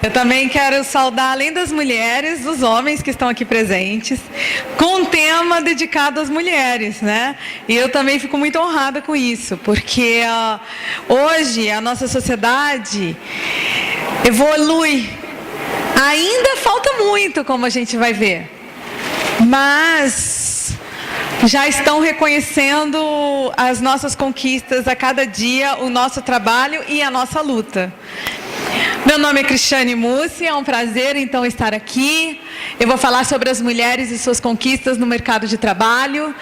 Eu também quero saudar, além das mulheres, os homens que estão aqui presentes, com um tema dedicado às mulheres, né? E eu também fico muito honrada com isso, porque hoje a nossa sociedade evolui. Ainda falta muito, como a gente vai ver, mas já estão reconhecendo as nossas conquistas a cada dia, o nosso trabalho e a nossa luta. Meu nome é Cristiane Mussi, é um prazer então estar aqui. Eu vou falar sobre as mulheres e suas conquistas no mercado de trabalho,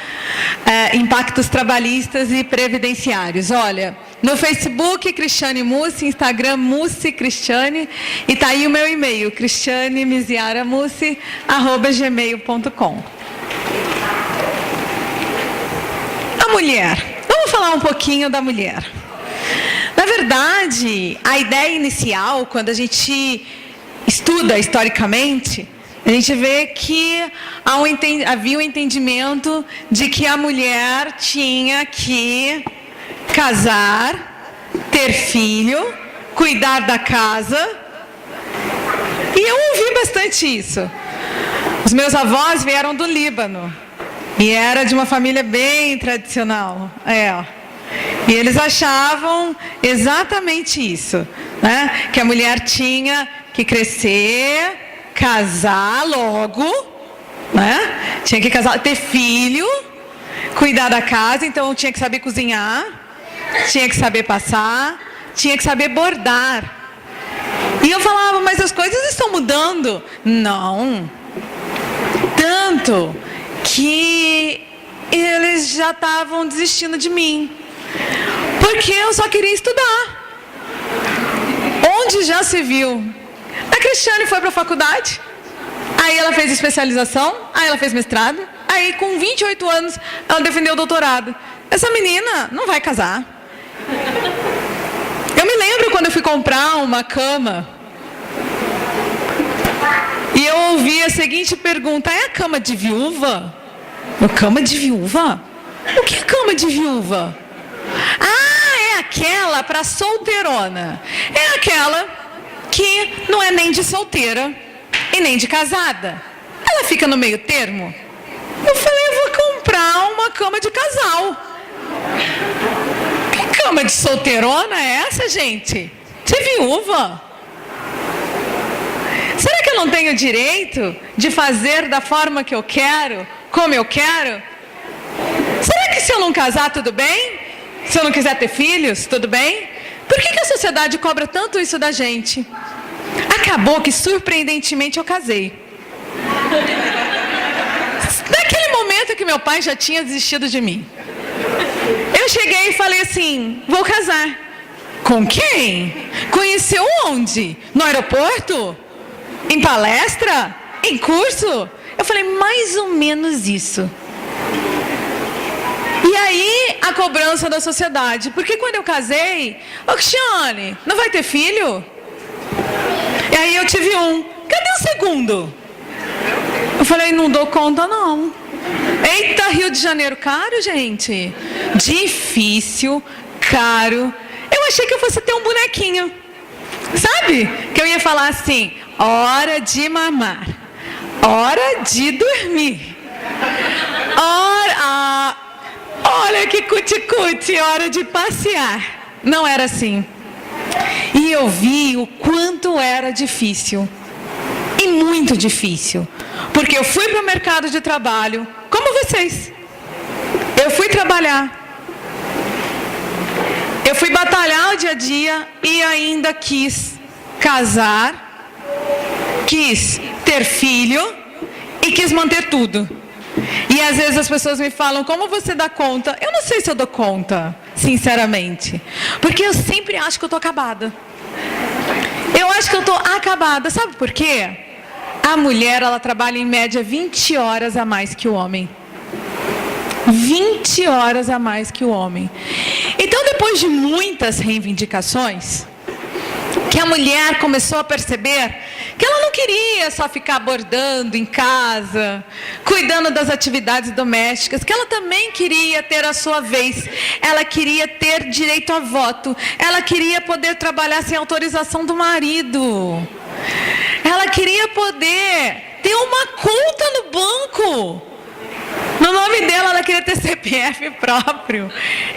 impactos trabalhistas e previdenciários. Olha, no Facebook, Cristiane Mussi, Instagram, Mussi Cristiane, e tá aí o meu e-mail, cristianemisiaramussi@gmail.com. A mulher. Vamos falar um pouquinho da mulher. Na verdade, a ideia inicial, quando a gente estuda historicamente, a gente vê que havia um entendimento de que a mulher tinha que casar, ter filho, cuidar da casa. E eu ouvi bastante isso. Os meus avós vieram do Líbano e era de uma família bem tradicional. E eles achavam exatamente isso, né? Que a mulher tinha que crescer, casar logo, né? Tinha que casar, ter filho, cuidar da casa, então tinha que saber cozinhar, tinha que saber passar, tinha que saber bordar. E eu falava, mas as coisas estão mudando. Não. Tanto que eles já estavam desistindo de mim. Porque eu só queria estudar. Onde já se viu? A Cristiane foi para a faculdade, aí ela fez especialização, aí ela fez mestrado, aí com 28 anos ela defendeu o doutorado. Essa menina não vai casar. Eu me lembro quando eu fui comprar uma cama e eu ouvi a seguinte pergunta: é a cama de viúva? Cama de viúva? O que é cama de viúva? É aquela para solteirona. É aquela que não é nem de solteira e nem de casada. Ela fica no meio termo. Eu falei, eu vou comprar uma cama de casal. Que cama de solteirona é essa, gente? De viúva. Será que eu não tenho direito de fazer da forma que eu quero, como eu quero? Será que se eu não casar, tudo bem? Se eu não quiser ter filhos, tudo bem? Por que a sociedade cobra tanto isso da gente? Acabou que, surpreendentemente, eu casei. Naquele momento que meu pai já tinha desistido de mim. Eu cheguei e falei assim, vou casar. Com quem? Conheceu onde? No aeroporto? Em palestra? Em curso? Eu falei, mais ou menos isso. E aí, a cobrança da sociedade. Porque quando eu casei, Cristiane, não vai ter filho? E aí eu tive um. Cadê o segundo? Eu falei, não dou conta não. Eita, Rio de Janeiro, caro, gente. Difícil, caro. Eu achei que eu fosse ter um bonequinho. Sabe? Que eu ia falar assim, hora de mamar, hora de dormir, olha que cuti-cuti, hora de passear. Não era assim. E eu vi o quanto era difícil. E muito difícil. Porque eu fui para o mercado de trabalho, como vocês. Eu fui trabalhar. Eu fui batalhar o dia a dia e ainda quis casar, quis ter filho e quis manter tudo. E às vezes as pessoas me falam, como você dá conta? Eu não sei se eu dou conta, sinceramente. Porque eu sempre acho que eu estou acabada. Eu acho que eu estou acabada. Sabe por quê? A mulher, ela trabalha em média 20 horas a mais que o homem. 20 horas a mais que o homem. Então, depois de muitas reivindicações, que a mulher começou a perceber que ela não queria só ficar bordando em casa, cuidando das atividades domésticas, que ela também queria ter a sua vez, ela queria ter direito a voto, ela queria poder trabalhar sem autorização do marido, Ela queria poder ter uma conta no banco. No nome dela, ela queria ter CPF próprio.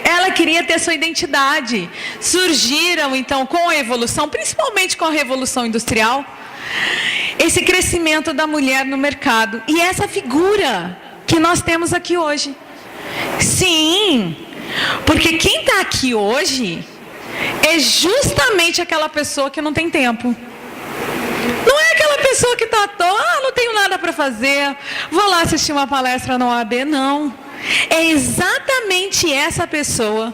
Ela queria ter sua identidade. Surgiram, então, com a evolução, principalmente com a Revolução Industrial, esse crescimento da mulher no mercado. E essa figura que nós temos aqui hoje. Sim, porque quem está aqui hoje é justamente aquela pessoa que não tem tempo. Não é aquela pessoa que está à toa, não tenho nada para fazer, vou lá assistir uma palestra na OAB, não. É exatamente essa pessoa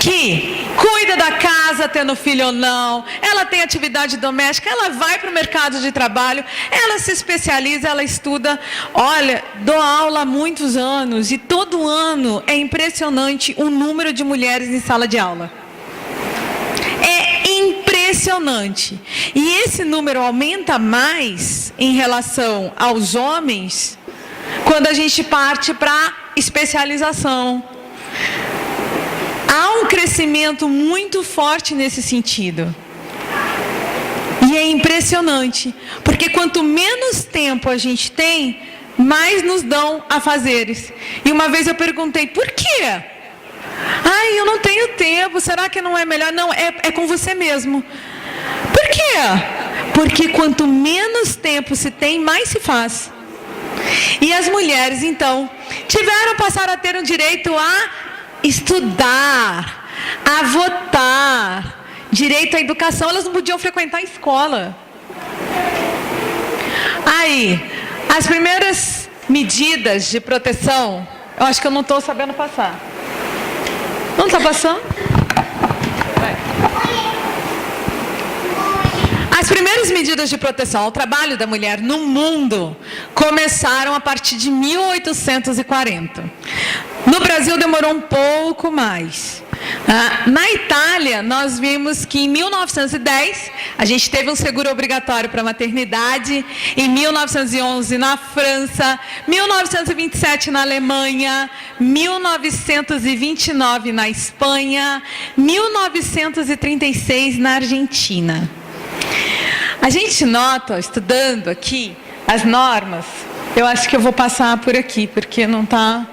que cuida da casa, tendo filho ou não, ela tem atividade doméstica, ela vai para o mercado de trabalho, ela se especializa, ela estuda. Olha, dou aula há muitos anos e todo ano é impressionante o número de mulheres em sala de aula. É impressionante. E esse número aumenta mais em relação aos homens quando a gente parte para especialização. Há um crescimento muito forte nesse sentido. E é impressionante, porque quanto menos tempo a gente tem, mais nos dão afazeres. E uma vez eu perguntei, por quê? Ai, eu não tenho tempo, será que não é melhor? Não, é com você mesmo. Por quê? Porque quanto menos tempo se tem, mais se faz. E as mulheres, então, passaram a ter o direito a estudar, a votar, direito à educação. Elas não podiam frequentar a escola. Aí, as primeiras medidas de proteção, eu acho que eu não estou sabendo passar. Não está passando? As primeiras medidas de proteção ao trabalho da mulher no mundo começaram a partir de 1840. No Brasil demorou um pouco mais. Na Itália, nós vimos que em 1910, a gente teve um seguro obrigatório para a maternidade, em 1911 na França, 1927 na Alemanha, 1929 na Espanha, 1936 na Argentina. A gente nota, estudando aqui, as normas, eu acho que eu vou passar por aqui, porque não está...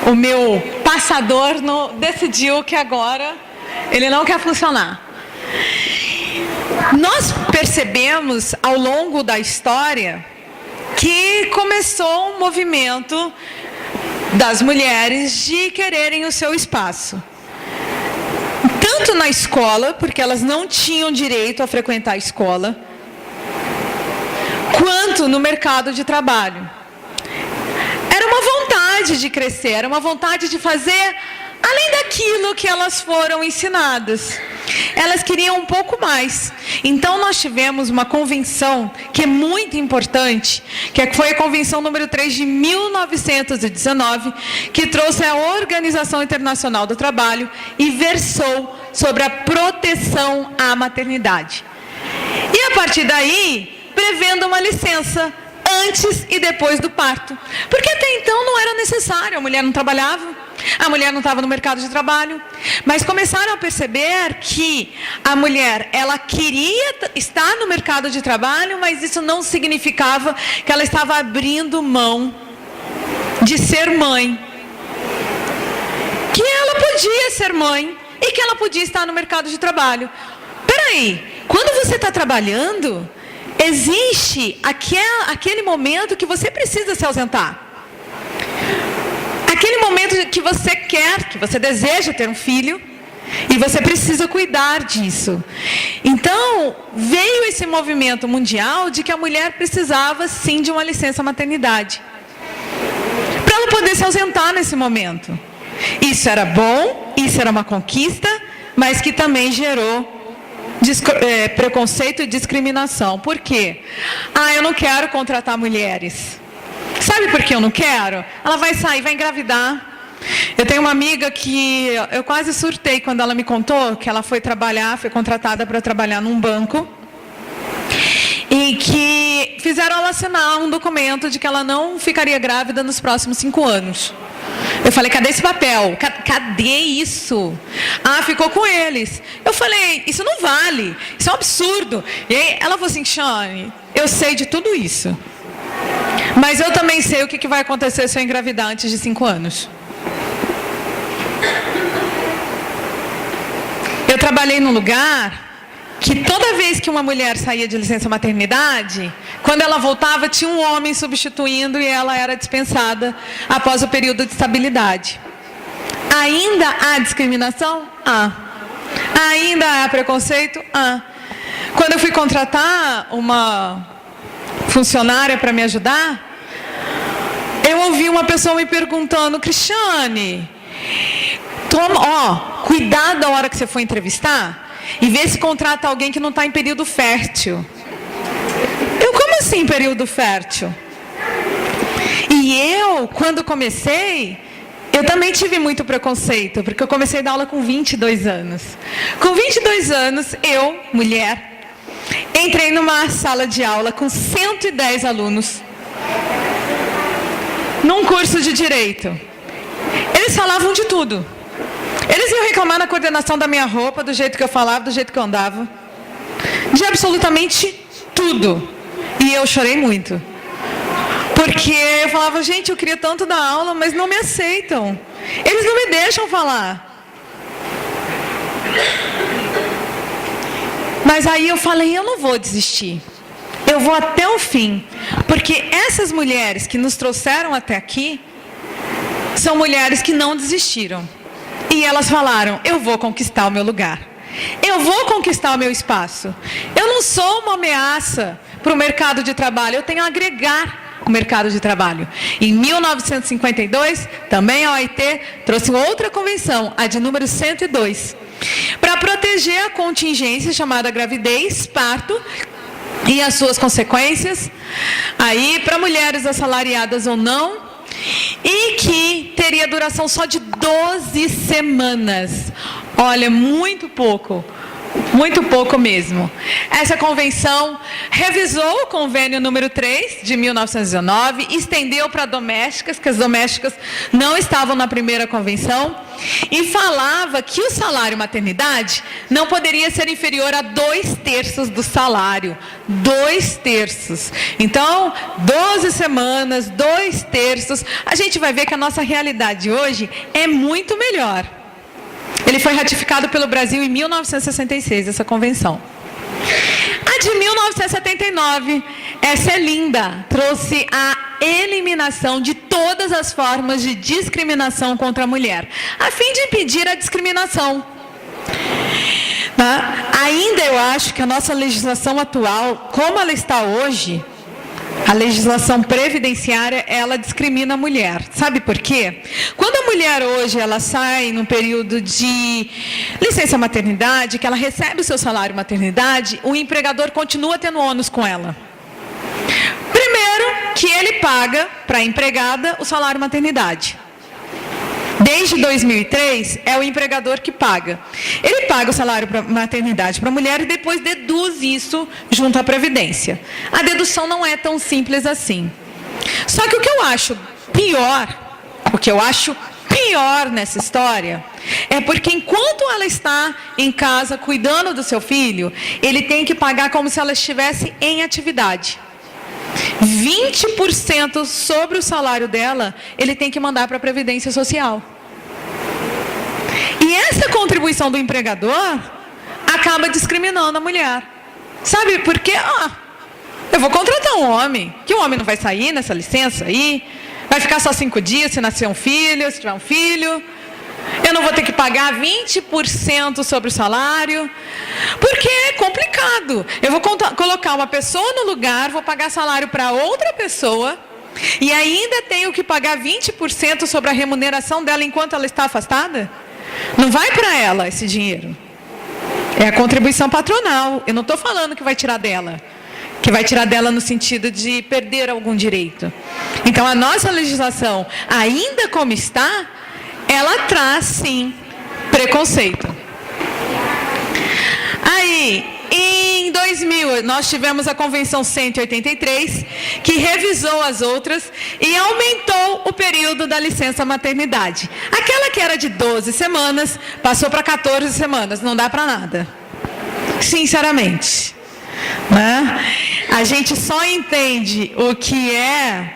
O meu passador decidiu que agora ele não quer funcionar. Nós percebemos ao longo da história que começou um movimento das mulheres de quererem o seu espaço. Tanto na escola, porque elas não tinham direito a frequentar a escola, quanto no mercado de trabalho. Era uma vontade de crescer, era uma vontade de fazer além daquilo que elas foram ensinadas. Elas queriam um pouco mais. Então nós tivemos uma convenção que é muito importante, que foi a Convenção número 3 de 1919, que trouxe a Organização Internacional do Trabalho e versou sobre a proteção à maternidade. E a partir daí, prevendo uma licença antes e depois do parto. Porque até então não era necessário, a mulher não trabalhava, a mulher não estava no mercado de trabalho, mas começaram a perceber que a mulher, ela queria estar no mercado de trabalho, mas isso não significava que ela estava abrindo mão de ser mãe. Que ela podia ser mãe e que ela podia estar no mercado de trabalho. Peraí, quando você está trabalhando, existe aquele momento que você precisa se ausentar. Aquele momento que você quer, que você deseja ter um filho, e você precisa cuidar disso. Então, veio esse movimento mundial de que a mulher precisava sim de uma licença maternidade, para ela poder se ausentar nesse momento. Isso era bom, isso era uma conquista, mas que também gerou preconceito e discriminação. Por quê? Eu não quero contratar mulheres. Sabe por que eu não quero? Ela vai sair, vai engravidar. Eu tenho uma amiga que eu quase surtei quando ela me contou que ela foi contratada para trabalhar num banco, e que fizeram ela assinar um documento de que ela não ficaria grávida nos próximos 5 anos. Eu falei, cadê esse papel? Cadê isso? Ah, ficou com eles. Eu falei, isso não vale, isso é um absurdo. E aí ela falou assim, Shane, eu sei de tudo isso, mas eu também sei o que vai acontecer se eu engravidar antes de 5 anos. Eu trabalhei num lugar que toda vez que uma mulher saía de licença maternidade, quando ela voltava, tinha um homem substituindo e ela era dispensada após o período de estabilidade. Ainda há discriminação? Há. Ainda há preconceito? Há. Quando eu fui contratar uma funcionária para me ajudar, eu ouvi uma pessoa me perguntando, Cristiane, cuidado a hora que você for entrevistar e vê se contrata alguém que não está em período fértil. Como assim período fértil? E eu, quando comecei, eu também tive muito preconceito, porque eu comecei a dar aula com 22 anos. Com 22 anos, eu, mulher, entrei numa sala de aula com 110 alunos, num curso de Direito. Eles falavam de tudo. Eles iam reclamar na coordenação da minha roupa, do jeito que eu falava, do jeito que eu andava. De absolutamente tudo. E eu chorei muito. Porque eu falava, gente, eu queria tanto dar aula, mas não me aceitam. Eles não me deixam falar. Mas aí eu falei, eu não vou desistir. Eu vou até o fim. Porque essas mulheres que nos trouxeram até aqui, são mulheres que não desistiram. E elas falaram, eu vou conquistar o meu lugar. Eu vou conquistar o meu espaço. Eu não sou uma ameaça para o mercado de trabalho, eu tenho a agregar o mercado de trabalho. Em 1952, também a OIT trouxe outra convenção, a de número 102, para proteger a contingência chamada gravidez, parto e as suas consequências, aí para mulheres assalariadas ou não, e que teria duração só de 12 semanas. Olha, muito pouco mesmo. Essa convenção revisou o convênio número 3 de 1919, estendeu para domésticas, que as domésticas não estavam na primeira convenção, e falava que o salário maternidade não poderia ser inferior a 2/3 do salário. 2/3. Então, 12 semanas, 2/3. A gente vai ver que a nossa realidade hoje é muito melhor. Ele foi ratificado pelo Brasil em 1966, essa convenção. A de 1979, essa é linda, trouxe a eliminação de todas as formas de discriminação contra a mulher, a fim de impedir a discriminação. Ainda eu acho que a nossa legislação atual, como ela está hoje, a legislação previdenciária, ela discrimina a mulher. Sabe por quê? Quando a mulher hoje, ela sai num período de licença maternidade, que ela recebe o seu salário maternidade, o empregador continua tendo ônus com ela. Primeiro, que ele paga para a empregada o salário maternidade. Desde 2003, é o empregador que paga. Ele paga o salário para maternidade para a mulher e depois deduz isso junto à Previdência. A dedução não é tão simples assim. Só que o que eu acho pior nessa história é porque enquanto ela está em casa cuidando do seu filho, ele tem que pagar como se ela estivesse em atividade. 20% sobre o salário dela, ele tem que mandar para a Previdência Social. E essa contribuição do empregador acaba discriminando a mulher. Sabe por quê? Eu vou contratar um homem, que o homem não vai sair nessa licença aí, vai ficar só 5 dias se nascer um filho, se tiver um filho. Eu não vou ter que pagar 20% sobre o salário, porque é complicado. Eu vou colocar uma pessoa no lugar, vou pagar salário para outra pessoa, e ainda tenho que pagar 20% sobre a remuneração dela enquanto ela está afastada? Não vai para ela esse dinheiro. É a contribuição patronal. Eu não estou falando que vai tirar dela. Que vai tirar dela no sentido de perder algum direito. Então, a nossa legislação, ainda como está, ela traz, sim, preconceito. Aí, em 2000, nós tivemos a Convenção 183, que revisou as outras e aumentou o período da licença maternidade. Aquela que era de 12 semanas, passou para 14 semanas, não dá para nada. Sinceramente. Né? A gente só entende o que é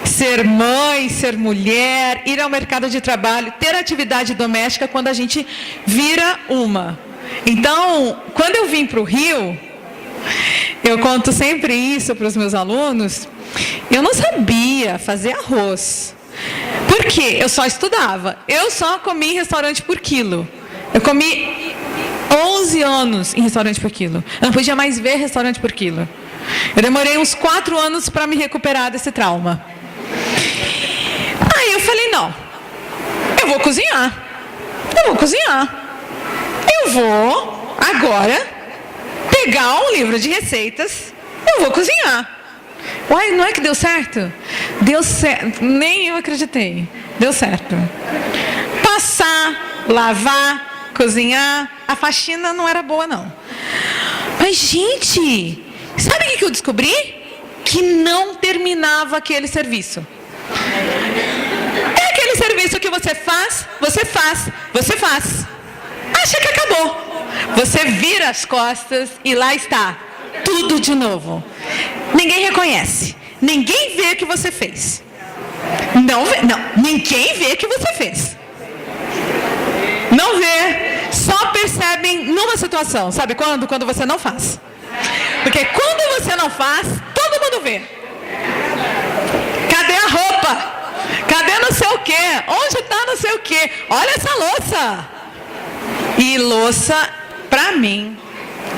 ser mãe, ser mulher, ir ao mercado de trabalho, ter atividade doméstica quando a gente vira uma. Então, quando eu vim para o Rio, eu conto sempre isso para os meus alunos, eu não sabia fazer arroz. Por quê? Eu só estudava. Eu só comi em restaurante por quilo. Eu comi 11 anos em restaurante por quilo. Eu não podia mais ver restaurante por quilo. Eu demorei uns 4 anos para me recuperar desse trauma. Aí eu falei, não, eu vou cozinhar. Eu vou agora pegar um livro de receitas, eu vou cozinhar. Uai, não é que deu certo? Deu certo, nem eu acreditei. Deu certo. Passar, lavar, cozinhar, a faxina não era boa não. Mas gente, sabe o que eu descobri? Que não terminava aquele serviço. É aquele serviço que você faz. Acha que acabou. Você vira as costas e lá está. Tudo de novo. Ninguém reconhece. Ninguém vê o que você fez. Não, ninguém vê o que você fez. Não vê. Só percebem numa situação. Sabe quando? Quando você não faz. Porque quando você não faz, todo mundo vê. Cadê a roupa? Cadê não sei o quê? Onde está não sei o quê? Olha essa louça. E louça, pra mim,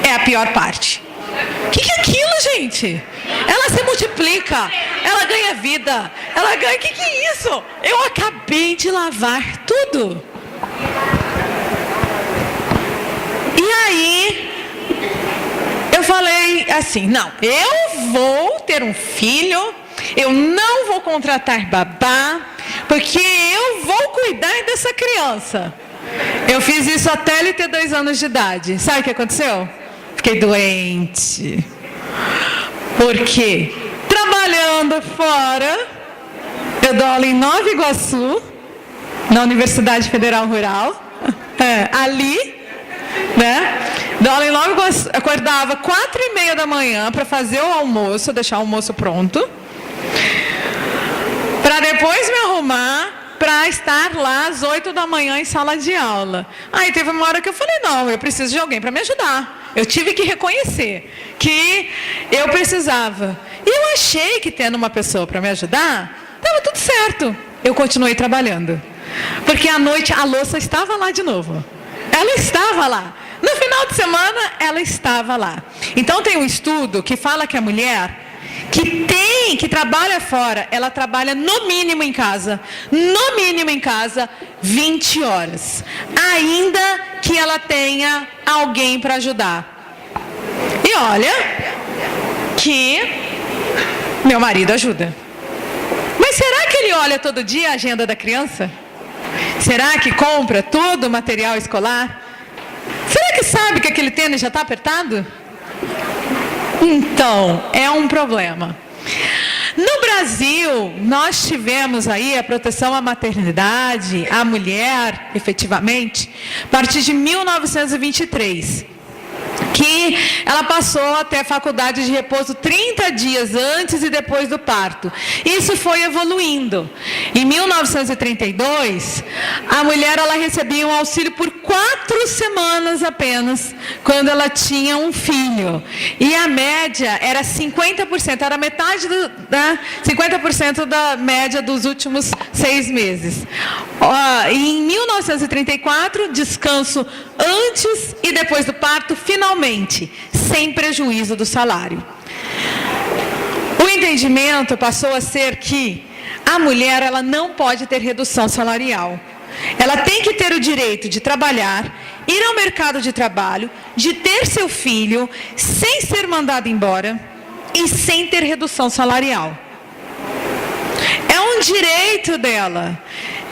é a pior parte. O que é aquilo, gente? Ela se multiplica, ela ganha vida, ela ganha... O que é isso? Eu acabei de lavar tudo. E aí, eu falei assim, não, eu vou ter um filho, eu não vou contratar babá, porque eu vou cuidar dessa criança. Eu fiz isso até ele ter 2 anos de idade. Sabe o que aconteceu? Fiquei doente. Porque trabalhando fora, eu dou aula em Nova Iguaçu, na Universidade Federal Rural, ali, né? Dou aula em Nova Iguaçu, acordava 4h30 da manhã para fazer o almoço, deixar o almoço pronto, para depois me arrumar para estar lá às 8 da manhã em sala de aula. Aí teve uma hora que eu falei, não, eu preciso de alguém para me ajudar. Eu tive que reconhecer que eu precisava. E eu achei que tendo uma pessoa para me ajudar, estava tudo certo. Eu continuei trabalhando. Porque à noite a louça estava lá de novo. Ela estava lá. No final de semana, ela estava lá. Então tem um estudo que fala que a mulher que trabalha fora, ela trabalha no mínimo em casa, 20 horas, ainda que ela tenha alguém para ajudar. E olha que meu marido ajuda. Mas será que ele olha todo dia a agenda da criança? Será que compra todo o material escolar? Será que sabe que aquele tênis já está apertado? Então, é um problema. No Brasil, nós tivemos aí a proteção à maternidade, à mulher, efetivamente, a partir de 1923. Que ela passou até a faculdade de repouso 30 dias antes e depois do parto. Isso foi evoluindo. Em 1932, a mulher ela recebia um auxílio por 4 semanas apenas, quando ela tinha um filho. E a média era 50%, era metade 50% da média dos últimos 6 meses. Em 1934, descanso antes e depois do parto, finalmente, sem prejuízo do salário. O entendimento passou a ser que a mulher ela não pode ter redução salarial. Ela tem que ter o direito de trabalhar, ir ao mercado de trabalho, de ter seu filho, sem ser mandada embora e sem ter redução salarial. É um direito dela.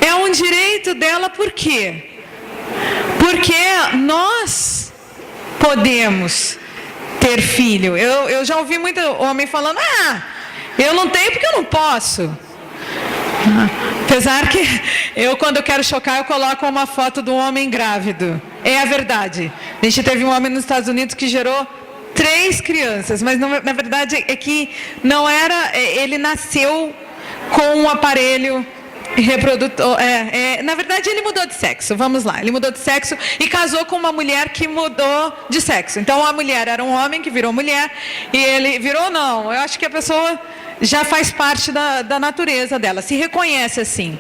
É um direito dela por quê? Porque nós podemos ter filho. Eu já ouvi muito homem falando, eu não tenho porque eu não posso. Apesar que quando eu quero chocar, eu coloco uma foto do homem grávido. É a verdade. A gente teve um homem nos Estados Unidos que gerou 3 crianças, mas na verdade é que não era, ele nasceu com um aparelho reprodutor, na verdade ele mudou de sexo, vamos lá, ele mudou de sexo e casou com uma mulher que mudou de sexo. Então a mulher era um homem que virou mulher, e ele virou, não, eu acho que a pessoa já faz parte da natureza dela, se reconhece assim.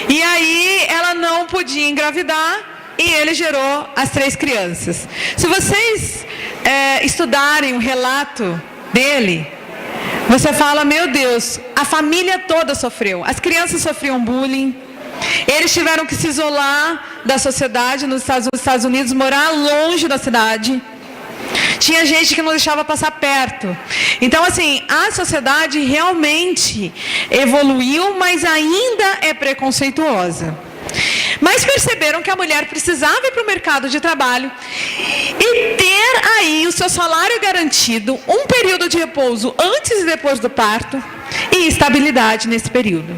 E aí ela não podia engravidar, e ele gerou as 3 crianças. Se vocês estudarem o relato dele, você fala, meu Deus, a família toda sofreu. As crianças sofriam bullying. Eles tiveram que se isolar da sociedade nos Estados Unidos, morar longe da cidade. Tinha gente que não deixava passar perto. Então, assim, a sociedade realmente evoluiu, mas ainda é preconceituosa. Mas perceberam que a mulher precisava ir para o mercado de trabalho e ter aí o seu salário garantido, um período de repouso antes e depois do parto e estabilidade nesse período.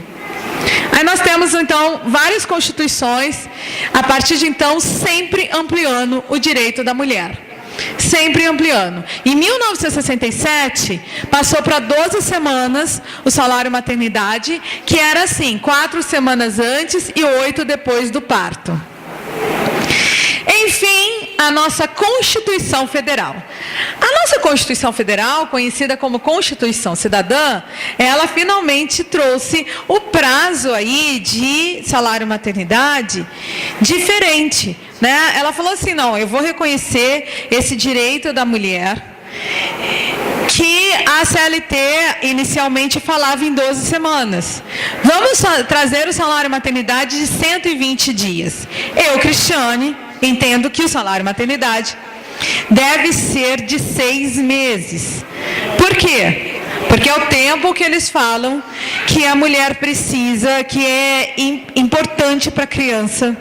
Aí nós temos então várias constituições, a partir de então sempre ampliando o direito da mulher. Sempre ampliando. Em 1967, passou para 12 semanas o salário maternidade, que era assim, 4 semanas antes e 8 depois do parto. Enfim, a nossa Constituição Federal. A nossa Constituição Federal, conhecida como Constituição Cidadã, ela finalmente trouxe o prazo aí de salário maternidade diferente, né? Ela falou assim, não, eu vou reconhecer esse direito da mulher, que a CLT inicialmente falava em 12 semanas. Vamos trazer o salário maternidade de 120 dias. Eu, Cristiane, entendo que o salário maternidade deve ser de 6 meses. Por quê? Porque é o tempo que eles falam que a mulher precisa, que é importante para a criança,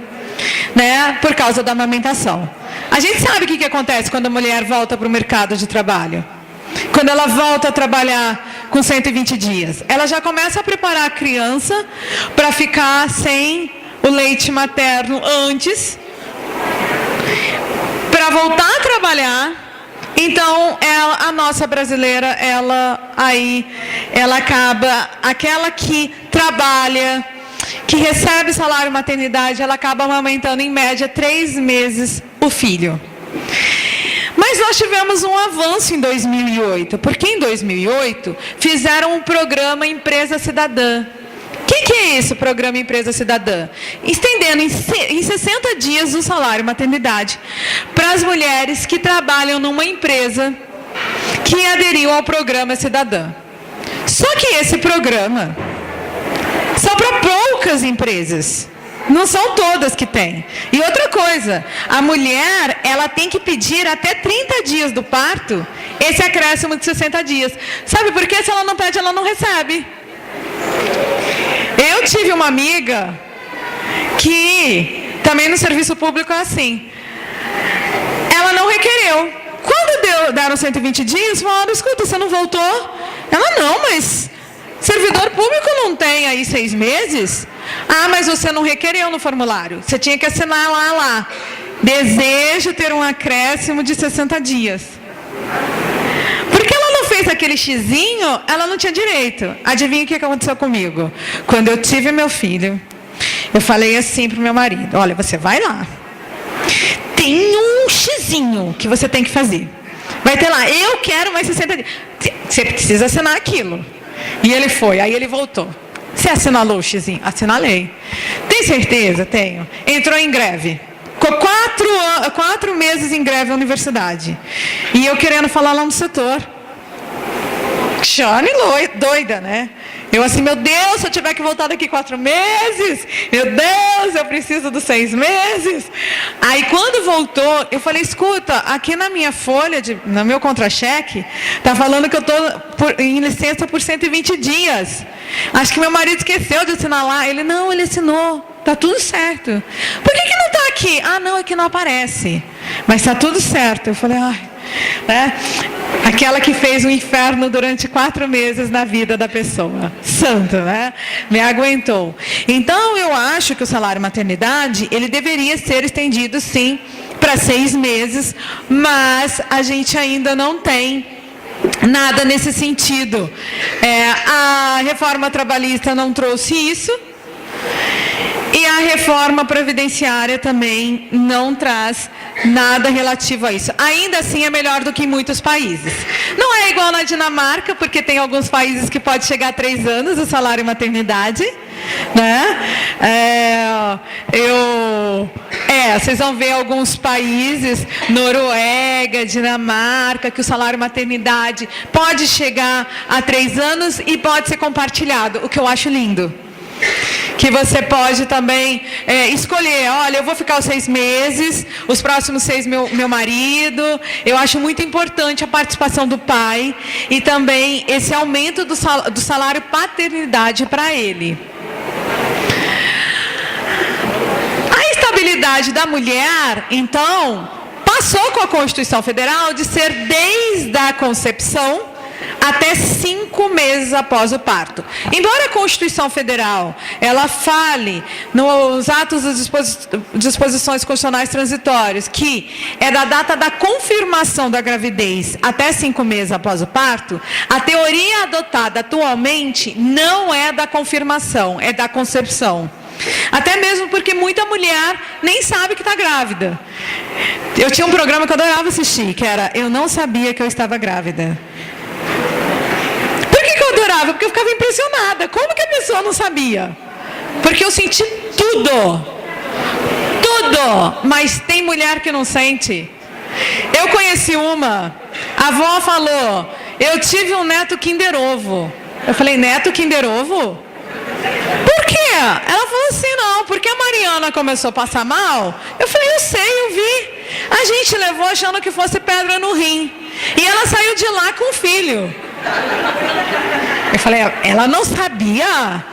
né, por causa da amamentação. A gente sabe o que acontece quando a mulher volta para o mercado de trabalho. Quando ela volta a trabalhar com 120 dias, ela já começa a preparar a criança para ficar sem o leite materno antes, para voltar a trabalhar. Então, a nossa brasileira, ela acaba, aquela que trabalha, que recebe salário maternidade, ela acaba amamentando em média 3 meses o filho. Mas nós tivemos um avanço em 2008, porque em 2008 fizeram um programa Empresa Cidadã. O que é esse programa Empresa Cidadã? Estendendo em 60 dias o salário maternidade para as mulheres que trabalham numa empresa que aderiu ao programa Cidadã. Só que esse programa só para poucas empresas. Não são todas que têm. E outra coisa, a mulher, ela tem que pedir até 30 dias do parto esse acréscimo de 60 dias. Sabe por quê? Se ela não pede, ela não recebe. Eu tive uma amiga que também no serviço público é assim. Ela não requereu. Quando deram 120 dias, falaram, escuta, você não voltou? Ela, não, mas servidor público não tem aí 6 meses? Ah, mas você não requereu no formulário. Você tinha que assinar lá. Desejo ter um acréscimo de 60 dias. Porque ela não fez aquele xizinho, ela não tinha direito. Adivinha o que aconteceu comigo? Quando eu tive meu filho, eu falei assim pro meu marido, olha, você vai lá. Tem um xizinho que você tem que fazer. Vai ter lá, eu quero mais 60 dias. Você precisa assinar aquilo. E ele foi, aí ele voltou. Você assinalou o xizinho? Assinalei. Tem certeza? Tenho. Entrou em greve. Ficou 4 meses em greve na universidade. E eu querendo falar lá no setor. Xane doida, né? Eu assim, meu Deus, se eu tiver que voltar daqui 4 meses, meu Deus, eu preciso dos 6 meses. Aí quando voltou, eu falei, escuta, aqui na minha folha, no meu contra-cheque, tá falando que eu estou em licença por 120 dias. Acho que meu marido esqueceu de assinar lá. Ele, não, ele assinou, tá tudo certo. Por que não está aqui? Ah, não, aqui não aparece. Mas está tudo certo. Eu falei, ai, né? Aquela que fez um inferno durante 4 meses na vida da pessoa. Santo, né? Me aguentou. Então, eu acho que o salário maternidade, ele deveria ser estendido, sim, para 6 meses, mas a gente ainda não tem nada nesse sentido. A reforma trabalhista não trouxe isso, e a reforma previdenciária também não traz nada relativo a isso. Ainda assim é melhor do que em muitos países. Não é igual na Dinamarca, porque tem alguns países que pode chegar a 3 anos o salário maternidade, né? Vocês vão ver alguns países, Noruega, Dinamarca, que o salário maternidade pode chegar a 3 anos e pode ser compartilhado, o que eu acho lindo. Que você pode também escolher, olha, eu vou ficar os 6 meses, os próximos 6 meu marido. Eu acho muito importante a participação do pai e também esse aumento do salário paternidade para ele. A estabilidade da mulher, então, passou com a Constituição Federal de ser desde a concepção até 5 meses após o parto. Embora a Constituição Federal ela fale nos atos das disposições constitucionais transitórias que é da data da confirmação da gravidez até 5 meses após o parto, a teoria adotada atualmente não é da confirmação, é da concepção. Até mesmo porque muita mulher nem sabe que está grávida. Eu tinha um programa que eu adorava assistir, que era Eu Não Sabia Que Eu Estava Grávida. Eu adorava, porque eu ficava impressionada. Como que a pessoa não sabia? Porque eu senti tudo. Mas tem mulher que não sente. Eu conheci uma, a avó falou, eu tive um neto Kinder Ovo. Eu falei, neto Kinder Ovo? Por quê? Ela falou assim, não, porque a Mariana começou a passar mal. Eu falei, eu sei, eu vi. A gente levou achando que fosse pedra no rim. E ela saiu de lá com o filho. Eu falei, ela não sabia?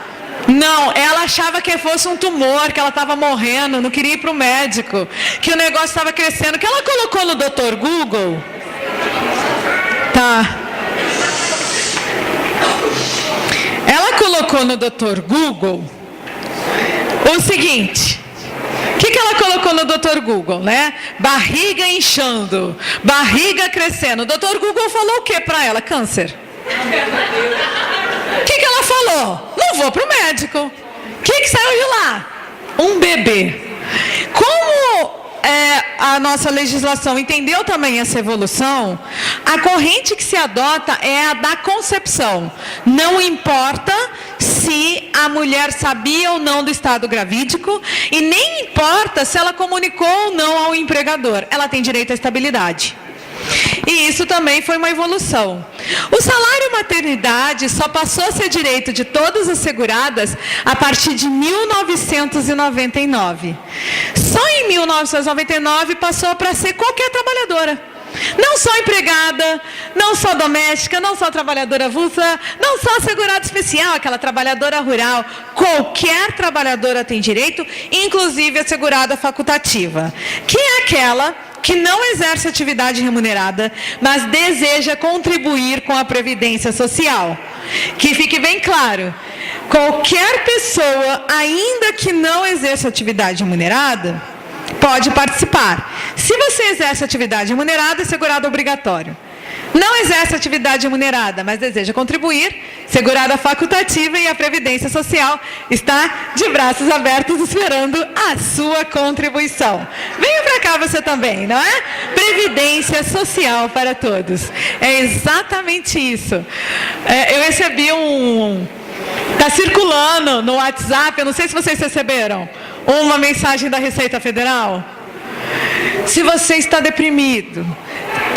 Não, ela achava que fosse um tumor, que ela estava morrendo, não queria ir para o médico, que o negócio estava crescendo, que ela colocou no Dr. Google. Tá. Ela colocou no Dr. Google o seguinte. O que ela colocou no Dr. Google, né? Barriga inchando, barriga crescendo. O Dr. Google falou o que para ela? Câncer. O que ela falou? Não vou para o médico. O que saiu de lá? Um bebê. Como a nossa legislação entendeu também essa evolução, a corrente que se adota é a da concepção. Não importa se a mulher sabia ou não do estado gravídico e nem importa se ela comunicou ou não ao empregador. Ela tem direito à estabilidade. E isso também foi uma evolução. O salário maternidade só passou a ser direito de todas as seguradas a partir de 1999. Só em 1999 passou para ser qualquer trabalhadora. Não só empregada, não só doméstica, não só trabalhadora avulsa, não só segurado especial, aquela trabalhadora rural. Qualquer trabalhadora tem direito, inclusive a segurada facultativa, que é aquela que não exerce atividade remunerada, mas deseja contribuir com a Previdência Social. Que fique bem claro, qualquer pessoa, ainda que não exerça atividade remunerada, pode participar. Se você exerce atividade remunerada, é segurado obrigatório. Não exerce atividade remunerada, mas deseja contribuir, segurada facultativa e a Previdência Social está de braços abertos esperando a sua contribuição. Venha para cá você também, não é? Previdência Social para todos. É exatamente isso. Eu recebi está circulando no WhatsApp, eu não sei se vocês receberam, uma mensagem da Receita Federal. Se você está deprimido,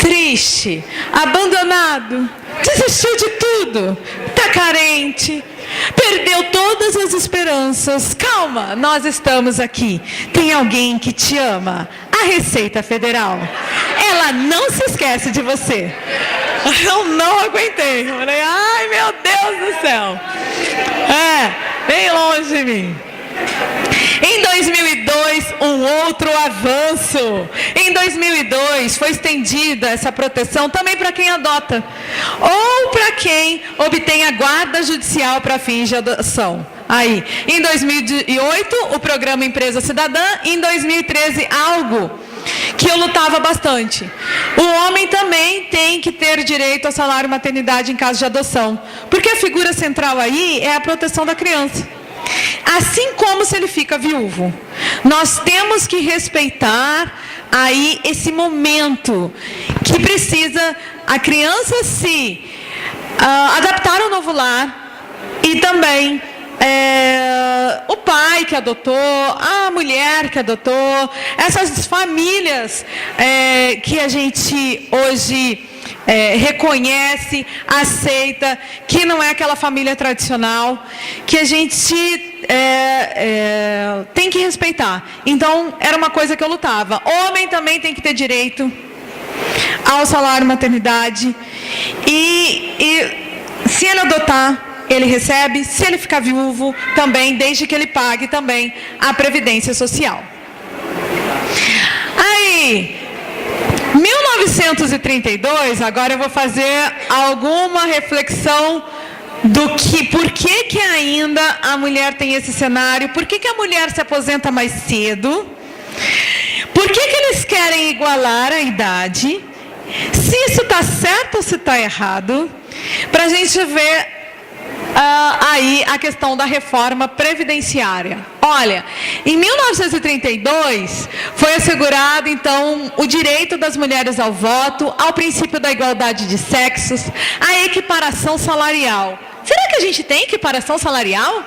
triste, abandonado, desistiu de tudo, está carente, perdeu todas as esperanças, calma, nós estamos aqui. Tem alguém que te ama, a Receita Federal. Ela não se esquece de você. Eu não aguentei. Eu falei, ai meu Deus do céu. Bem longe de mim. Em 2002, um outro avanço. Em 2002 foi estendida essa proteção também para quem adota ou para quem obtém a guarda judicial para fins de adoção. Aí, em 2008, o programa Empresa Cidadã, em 2013, algo que eu lutava bastante. O homem também tem que ter direito ao salário maternidade em caso de adoção, porque a figura central aí é a proteção da criança. Assim como se ele fica viúvo. Nós temos que respeitar aí esse momento que precisa a criança se adaptar ao novo lar e também o pai que adotou, a mulher que adotou, essas famílias que a gente hoje reconhece, aceita, que não é aquela família tradicional, que a gente tem que respeitar. Então, era uma coisa que eu lutava. Homem também tem que ter direito ao salário maternidade e se ele adotar, ele recebe, se ele ficar viúvo, também, desde que ele pague também a Previdência Social. Aí, 1932, agora eu vou fazer alguma reflexão do que, por que ainda a mulher tem esse cenário, por que a mulher se aposenta mais cedo, por que eles querem igualar a idade, se isso está certo ou se está errado, para a gente ver aí a questão da reforma previdenciária. Olha, em 1932 foi assegurado então o direito das mulheres ao voto, ao princípio da igualdade de sexos, a equiparação salarial. Será que a gente tem equiparação salarial?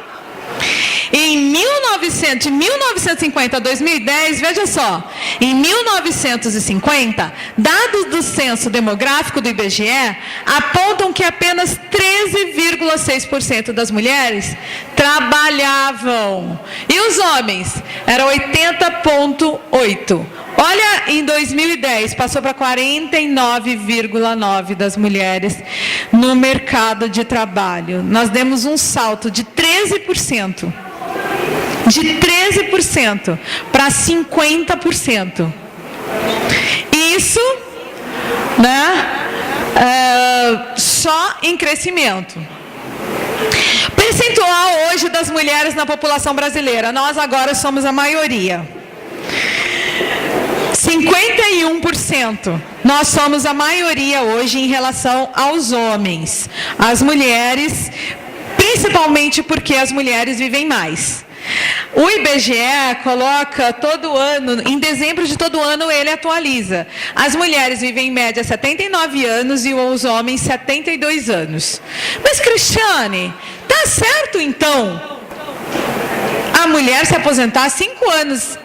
De 1950 a 2010, veja só, em 1950, dados do censo demográfico do IBGE apontam que apenas 13,6% das mulheres trabalhavam. E os homens? Era 80,8%. Olha, em 2010, passou para 49,9% das mulheres no mercado de trabalho. Nós demos um salto de 13%. De 13% para 50%. Isso, só em crescimento. Percentual hoje das mulheres na população brasileira. Nós agora somos a maioria. 51%. Nós somos a maioria hoje em relação aos homens. As mulheres, principalmente porque as mulheres vivem mais. O IBGE coloca todo ano, em dezembro de todo ano ele atualiza. As mulheres vivem em média 79 anos e os homens 72 anos. Mas, Cristiane, tá certo então a mulher se aposentar 5 anos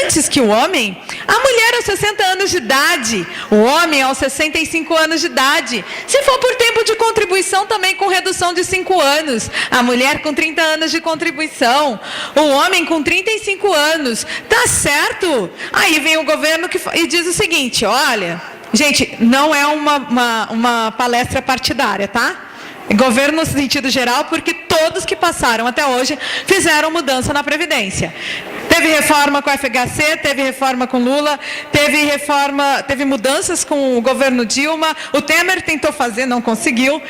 antes que o homem? A mulher aos 60 anos de idade, o homem aos 65 anos de idade. Se for por tempo de contribuição, também com redução de 5 anos. A mulher com 30 anos de contribuição, o homem com 35 anos. Tá certo? Aí vem o governo e diz o seguinte, olha, gente, não é uma palestra partidária, tá? Governo no sentido geral, porque todos que passaram até hoje fizeram mudança na Previdência. Teve reforma com o FHC, teve reforma com Lula, teve mudanças com o governo Dilma. O Temer tentou fazer, não conseguiu,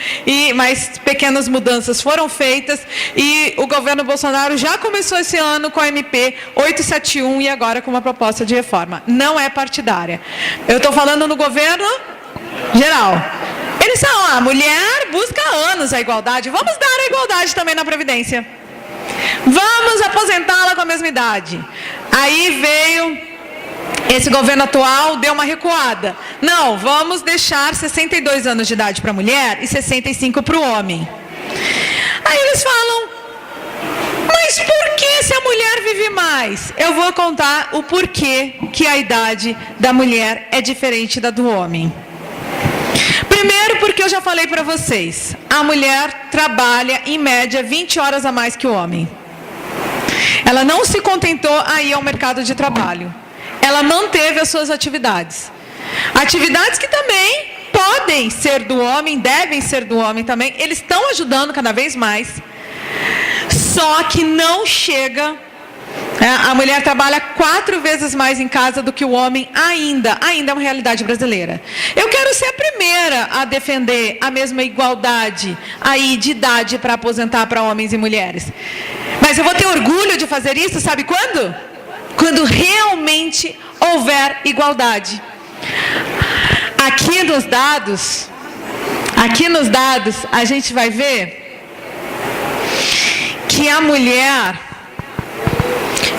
mas pequenas mudanças foram feitas. E o governo Bolsonaro já começou esse ano com a MP 871 e agora com uma proposta de reforma. Não é partidária. Eu estou falando no governo geral. Eles são, a mulher busca há anos a igualdade. Vamos dar a igualdade também na Previdência. Vamos aposentá-la com a mesma idade. Aí veio esse governo atual, deu uma recuada. Não, vamos deixar 62 anos de idade para a mulher e 65 para o homem. Aí eles falam, mas por que se a mulher vive mais? Eu vou contar o porquê que a idade da mulher é diferente da do homem. Primeiro, porque eu já falei para vocês, a mulher trabalha em média 20 horas a mais que o homem. Ela não se contentou a ir ao mercado de trabalho. Ela manteve as suas atividades. Atividades que também podem ser do homem, devem ser do homem também. Eles estão ajudando cada vez mais. Só que não chega A mulher trabalha 4 vezes mais em casa do que o homem ainda é uma realidade brasileira. Eu quero ser a primeira a defender a mesma igualdade aí de idade para aposentar para homens e mulheres. Mas eu vou ter orgulho de fazer isso, sabe quando? Quando realmente houver igualdade. Aqui nos dados, a gente vai ver que a mulher,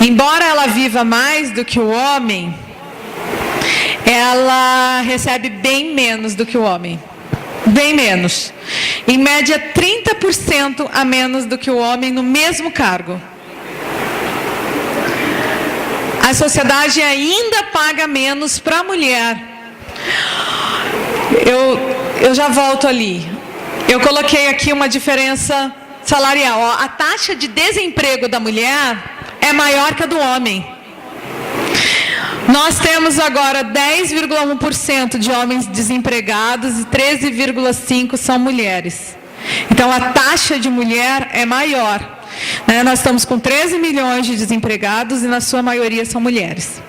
embora ela viva mais do que o homem, ela recebe bem menos do que o homem. Bem menos. Em média, 30% a menos do que o homem no mesmo cargo. A sociedade ainda paga menos para a mulher. Eu já volto ali. Eu coloquei aqui uma diferença salarial. A taxa de desemprego da mulher é maior que a do homem. Nós temos agora 10,1% de homens desempregados e 13,5% são mulheres. Então a taxa de mulher é maior. Nós estamos com 13 milhões de desempregados e na sua maioria são mulheres.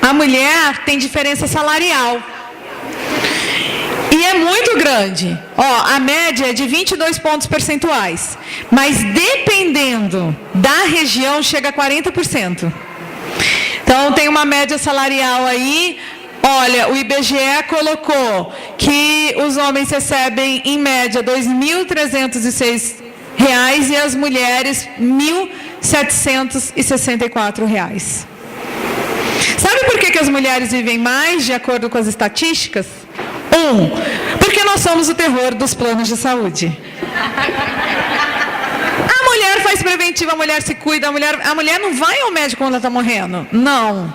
A mulher tem diferença salarial. E é muito grande. A média é de 22 pontos percentuais. Mas dependendo da região, chega a 40%. Então tem uma média salarial aí. Olha, o IBGE colocou que os homens recebem em média R$ 2.306 e as mulheres R$ 1.764. Sabe por que as mulheres vivem mais de acordo com as estatísticas? Porque nós somos o terror dos planos de saúde. A mulher faz preventiva, a mulher se cuida, a mulher não vai ao médico quando ela está morrendo. Não.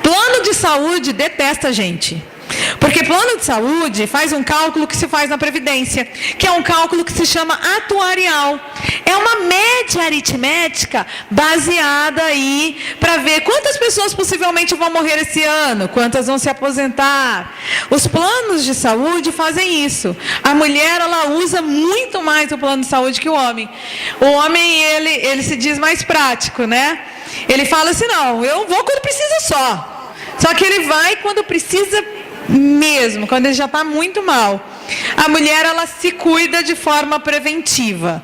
Plano de saúde detesta a gente. Porque plano de saúde faz um cálculo que se faz na Previdência, que é um cálculo que se chama atuarial. É uma média aritmética baseada aí para ver quantas pessoas possivelmente vão morrer esse ano, quantas vão se aposentar. Os planos de saúde fazem isso. A mulher, ela usa muito mais o plano de saúde que o homem. O homem, ele se diz mais prático, né? Ele fala assim, não, eu vou quando precisa só. Só que ele vai quando precisa mesmo, quando ele já está muito mal. A mulher, ela se cuida de forma preventiva.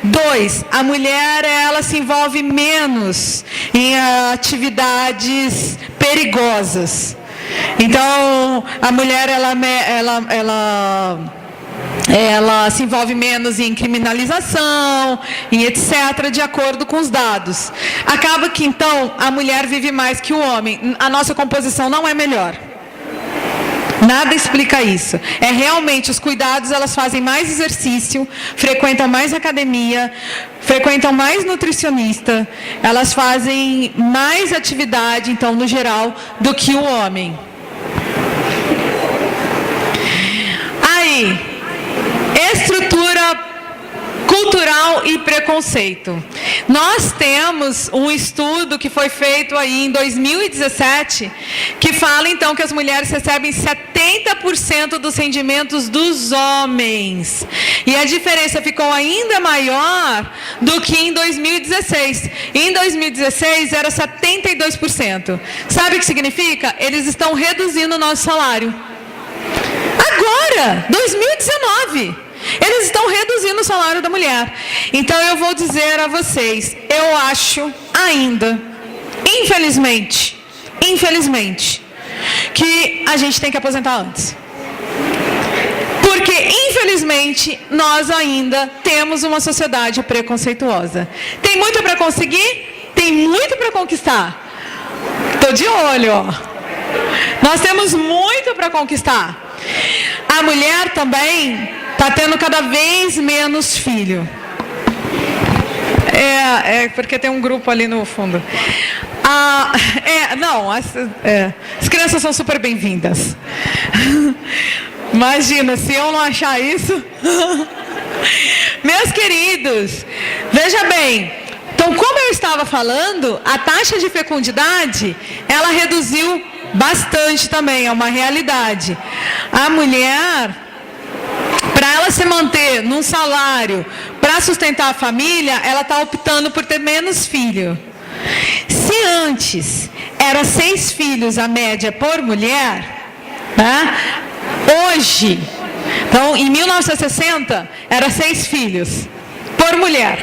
2, a mulher, ela se envolve menos em atividades perigosas. Então, a mulher, ela se envolve menos em criminalização, em etc., de acordo com os dados. Acaba que, então, a mulher vive mais que o homem. A nossa composição não é melhor. Nada explica isso. É realmente os cuidados, elas fazem mais exercício, frequentam mais academia, frequentam mais nutricionista, elas fazem mais atividade, então, no geral, do que o homem. Aí, estrutura cultural e preconceito. Nós temos um estudo que foi feito aí em 2017, que fala então que as mulheres recebem 70% dos rendimentos dos homens. E a diferença ficou ainda maior do que em 2016. Em 2016 era 72%. Sabe o que significa? Eles estão reduzindo o nosso salário. Agora, 2019. Eles estão reduzindo o salário da mulher. Então eu vou dizer a vocês, eu acho ainda, infelizmente, que a gente tem que aposentar antes. Porque, infelizmente, nós ainda temos uma sociedade preconceituosa. Tem muito para conseguir? Tem muito para conquistar. Estou de olho, ó. Nós temos muito para conquistar. A mulher também está tendo cada vez menos filho. Porque tem um grupo ali no fundo. As crianças são super bem-vindas. Imagina, se eu não achar isso. Meus queridos, veja bem. Então, como eu estava falando, a taxa de fecundidade, ela reduziu bastante também, é uma realidade. A mulher, para ela se manter num salário para sustentar a família, ela está optando por ter menos filho. Se antes era 6 filhos a média por mulher, né? Hoje, então em 1960 era 6 filhos por mulher.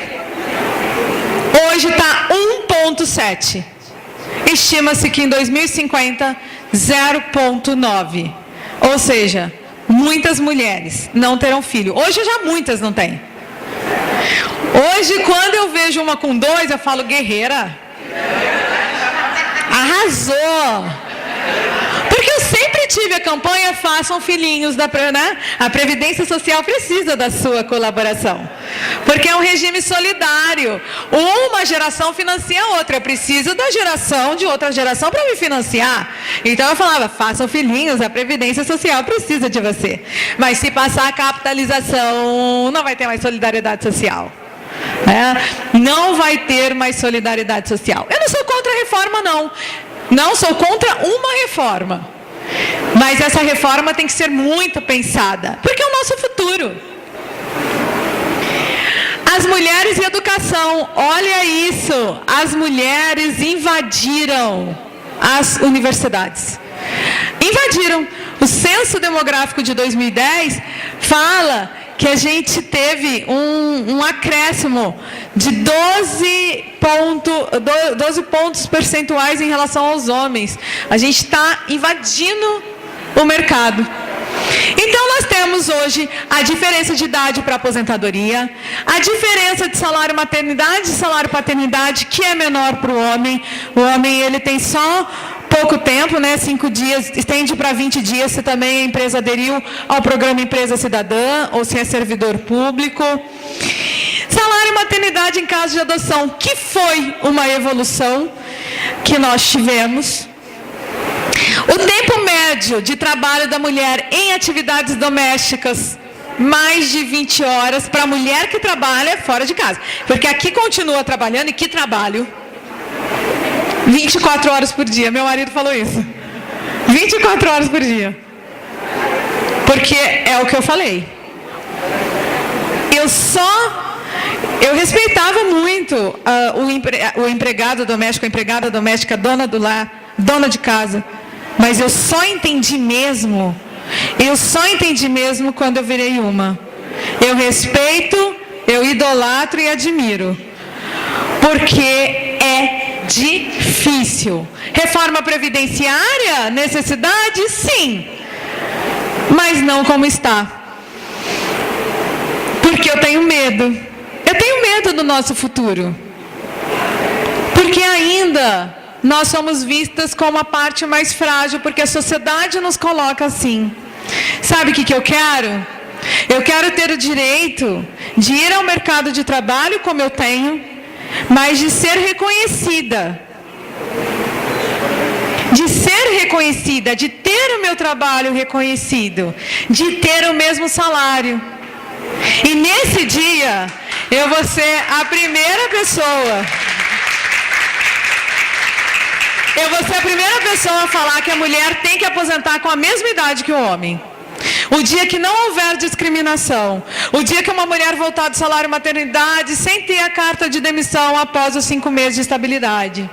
Hoje está 1,7. Estima-se que em 2050 0,9. Ou seja, muitas mulheres não terão filho. Hoje já muitas não têm. Hoje, quando eu vejo uma com 2, eu falo, guerreira, arrasou. Porque eu sempre tive a campanha façam filhinhos, né? A Previdência Social precisa da sua colaboração. Porque é um regime solidário. Uma geração financia a outra. Eu preciso da geração de outra geração para me financiar. Então eu falava, façam filhinhos, a Previdência Social precisa de você. Mas se passar a capitalização, não vai ter mais solidariedade social. Não vai ter mais solidariedade social. Eu não sou contra a reforma, não. Não sou contra uma reforma. Mas essa reforma tem que ser muito pensada. Porque é o nosso futuro. As mulheres e educação. Olha isso. As mulheres invadiram as universidades. Invadiram. O censo demográfico de 2010 fala que a gente teve um acréscimo de 12 pontos percentuais em relação aos homens. A gente está invadindo o mercado. Então nós temos hoje a diferença de idade para aposentadoria, a diferença de salário maternidade e salário paternidade, que é menor para o homem. O homem ele tem só pouco tempo, né? 5 dias, estende para 20 dias se também a empresa aderiu ao programa Empresa Cidadã ou se é servidor público. Salário maternidade em caso de adoção, que foi uma evolução que nós tivemos. O tempo médio de trabalho da mulher em atividades domésticas, mais de 20 horas para a mulher que trabalha fora de casa. Porque aqui continua trabalhando, e que trabalho? 24 horas por dia, meu marido falou isso. 24 horas por dia. Porque é o que eu falei. Eu respeitava muito o empregado doméstico, a empregada doméstica, dona do lar, dona de casa. Mas eu só entendi mesmo quando eu virei uma. Eu respeito, eu idolatro e admiro. Porque é difícil. Reforma previdenciária, necessidade? Sim. Mas não como está. Porque eu tenho medo. Eu tenho medo do nosso futuro. Porque ainda nós somos vistas como a parte mais frágil, porque a sociedade nos coloca assim. Sabe o que eu quero? Eu quero ter o direito de ir ao mercado de trabalho como eu tenho, mas de ser reconhecida. De ser reconhecida, de ter o meu trabalho reconhecido, de ter o mesmo salário. E nesse dia, eu vou ser a primeira pessoa. Eu vou ser a primeira pessoa a falar que a mulher tem que aposentar com a mesma idade que o homem. O dia que não houver discriminação, o dia que uma mulher voltar do salário maternidade sem ter a carta de demissão após os 5 meses de estabilidade.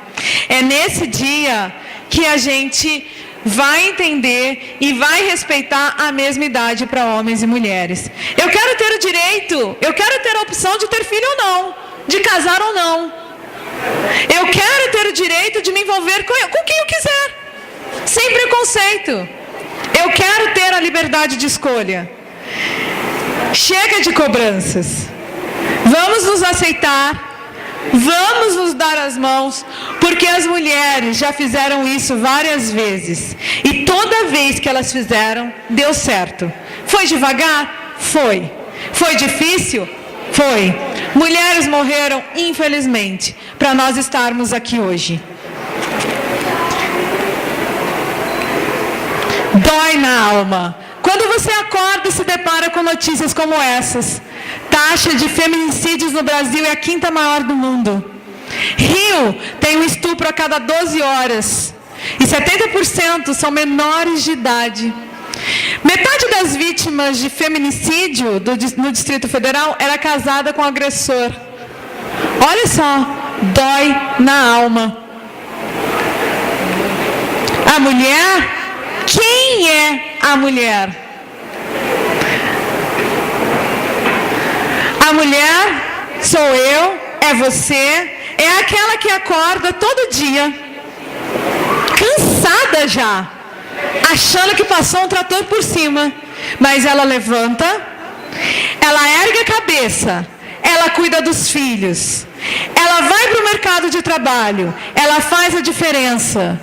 É nesse dia que a gente vai entender e vai respeitar a mesma idade para homens e mulheres. Eu quero ter o direito, eu quero ter a opção de ter filho ou não, de casar ou não. Eu quero ter o direito de me envolver com quem eu quiser, sem preconceito. Eu quero ter a liberdade de escolha. Chega de cobranças. Vamos nos aceitar, vamos nos dar as mãos, porque as mulheres já fizeram isso várias vezes. E toda vez que elas fizeram, deu certo. Foi devagar? Foi. Foi difícil? Foi. Mulheres morreram, infelizmente, para nós estarmos aqui hoje. Dói na alma. Quando você acorda e se depara com notícias como essas. Taxa de feminicídios no Brasil é a 5ª maior do mundo. Rio tem um estupro a cada 12 horas. E 70% são menores de idade. Metade das vítimas de feminicídio no Distrito Federal era casada com o agressor. Olha só, dói na alma. A mulher, quem é a mulher? A mulher sou eu, é você, é aquela que acorda todo dia, cansada já, achando que passou um trator por cima, mas ela levanta, ela ergue a cabeça, ela cuida dos filhos, ela vai para o mercado de trabalho, ela faz a diferença,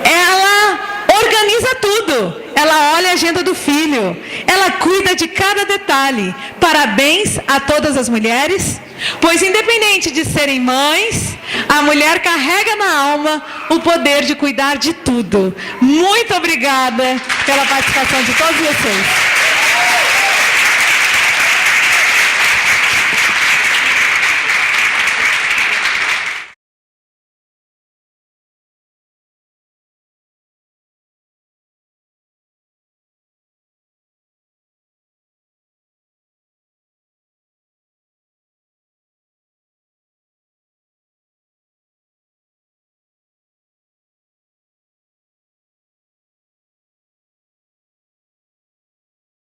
ela organiza tudo, ela olha a agenda do filho, ela cuida de cada detalhe. Parabéns a todas as mulheres, pois independente de serem mães, a mulher carrega na alma o poder de cuidar de tudo. Muito obrigada pela participação de todos vocês.